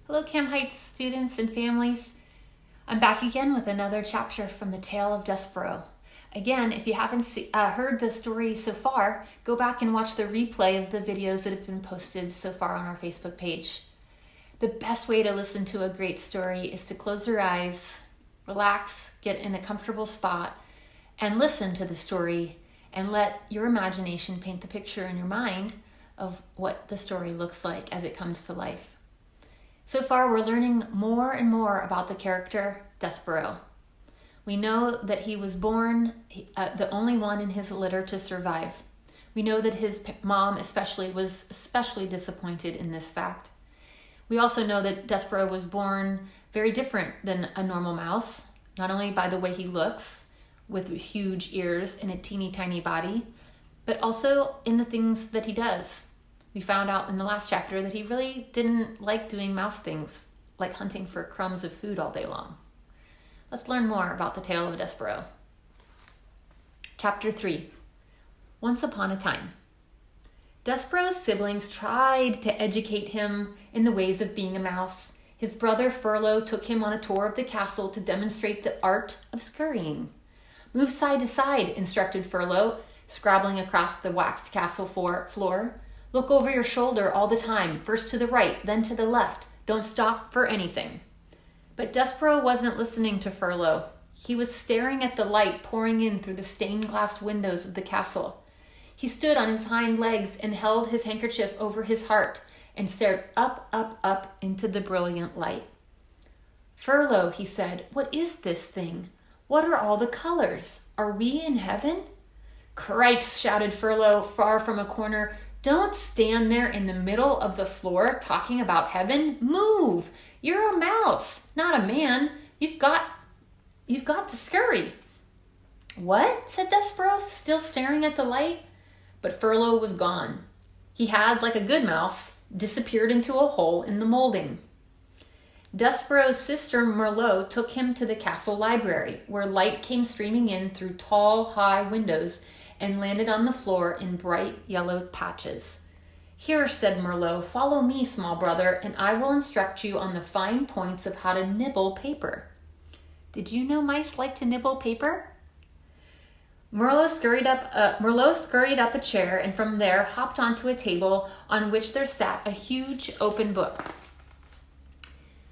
Hello, Cam Heights students and families. I'm back again with another chapter from the Tale of Despereaux. Again, if you haven't heard the story so far, go back and watch the replay of the videos that have been posted so far on our Facebook page. The best way to listen to a great story is to close your eyes, relax, get in a comfortable spot, and listen to the story and let your imagination paint the picture in your mind of what the story looks like as it comes to life. So far, we're learning more and more about the character Despereaux. We know that he was born the only one in his litter to survive. We know that his mom was especially disappointed in this fact. We also know that Despereaux was born very different than a normal mouse, not only by the way he looks, with huge ears and a teeny tiny body, but also in the things that he does. We found out in the last chapter that he really didn't like doing mouse things, like hunting for crumbs of food all day long. Let's learn more about the tale of Despereaux. Chapter 3. Once upon a time. Despereaux's siblings tried to educate him in the ways of being a mouse. His brother Furlough took him on a tour of the castle to demonstrate the art of scurrying. Move side to side, instructed Furlough, scrabbling across the waxed castle floor. Look over your shoulder all the time, first to the right, then to the left. Don't stop for anything. But Despereaux wasn't listening to Furlough. He was staring at the light pouring in through the stained glass windows of the castle. He stood on his hind legs and held his handkerchief over his heart and stared up into the brilliant light. Furlough, he said, what is this thing? What are all the colors? Are we in heaven? Cripes, shouted Furlough far from a corner. Don't stand there in the middle of the floor talking about heaven. Move! You're a mouse, not a man. You've got to scurry. What? Said Despereaux, still staring at the light. But Furlough was gone. He had, like a good mouse, disappeared into a hole in the molding. Despereaux's sister Merlot took him to the castle library, where light came streaming in through tall, high windows and landed on the floor in bright yellow patches. Here, said Merlot, follow me, small brother, and I will instruct you on the fine points of how to nibble paper. Did you know mice like to nibble paper? Merlot scurried up a chair and from there hopped onto a table on which there sat a huge open book.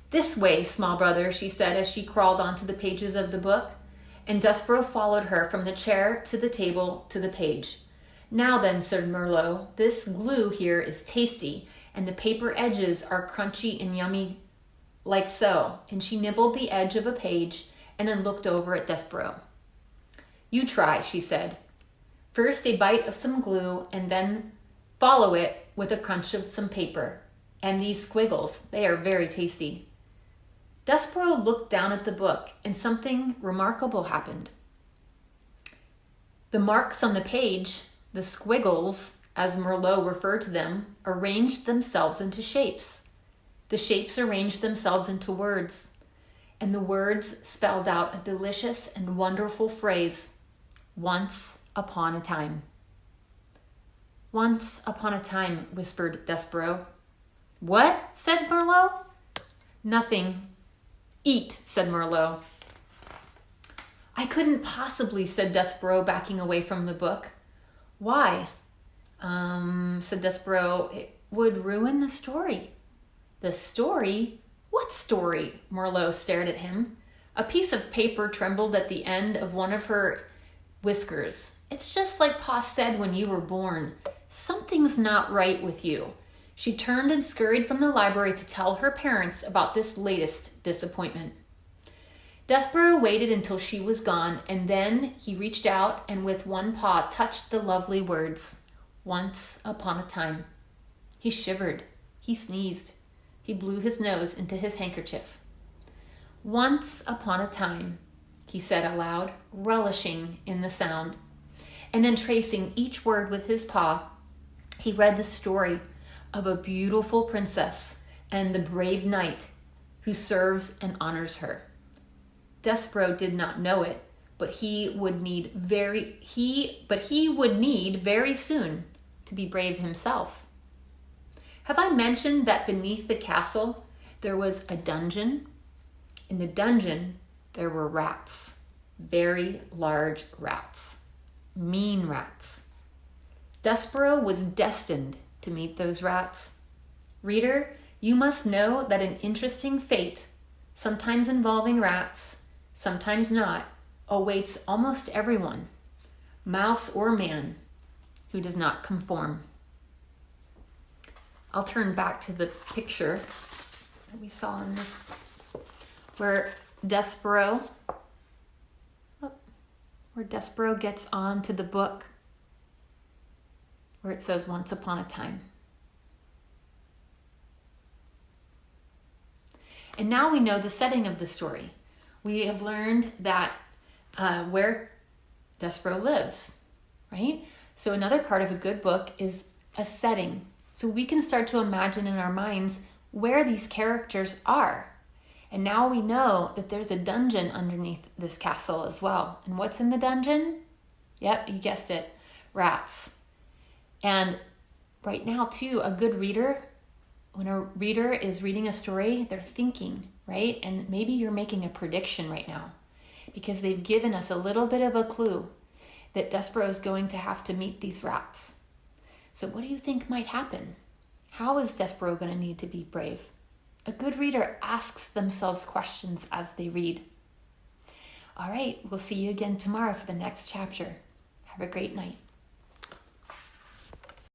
This way, small brother, she said as she crawled onto the pages of the book, and Despereaux followed her from the chair to the table to the page. Now then, said Merlot, this glue here is tasty, and the paper edges are crunchy and yummy like so. And she nibbled the edge of a page and then looked over at Despereaux. You try, she said. First a bite of some glue and then follow it with a crunch of some paper. And these squiggles, they are very tasty. Despereaux looked down at the book, and something remarkable happened. The marks on the page, the squiggles, as Merlot referred to them, arranged themselves into shapes. The shapes arranged themselves into words, and the words spelled out a delicious and wonderful phrase, once upon a time. Once upon a time, whispered Despereaux. What? Said Merlot. Nothing. Eat, said Merlot. I couldn't possibly, said Despereaux, backing away from the book. Why? Said Despereaux, it would ruin the story. The story? What story? Merlot stared at him. A piece of paper trembled at the end of one of her whiskers. It's just like Pa said when you were born. Something's not right with you. She turned and scurried from the library to tell her parents about this latest disappointment. Despereaux waited until she was gone, and then he reached out and with one paw touched the lovely words, once upon a time. He shivered. He sneezed. He blew his nose into his handkerchief. Once upon a time, he said aloud, relishing in the sound. And then tracing each word with his paw, he read the story of a beautiful princess and the brave knight who serves and honors her. Despereaux did not know it, but he would need very soon to be brave himself. Have I mentioned that beneath the castle There was a dungeon. In the dungeon, there were rats, very large rats, mean rats. Despereaux was destined to meet those rats. Reader, you must know that an interesting fate, sometimes involving rats, sometimes not, awaits almost everyone, mouse or man, who does not conform. I'll turn back to the picture that we saw in this, where Despereaux gets on to the book where it says once upon a time. And now we know the setting of the story. We have learned that where Despereaux lives, right? So another part of a good book is a setting. So we can start to imagine in our minds where these characters are. And now we know that there's a dungeon underneath this castle as well. And what's in the dungeon? Yep, you guessed it, rats. And right now too, a good reader, when a reader is reading a story, they're thinking, right? And maybe you're making a prediction right now because they've given us a little bit of a clue that Despereaux is going to have to meet these rats. So what do you think might happen? How is Despereaux going to need to be brave? A good reader asks themselves questions as they read. All right, we'll see you again tomorrow for the next chapter. Have a great night.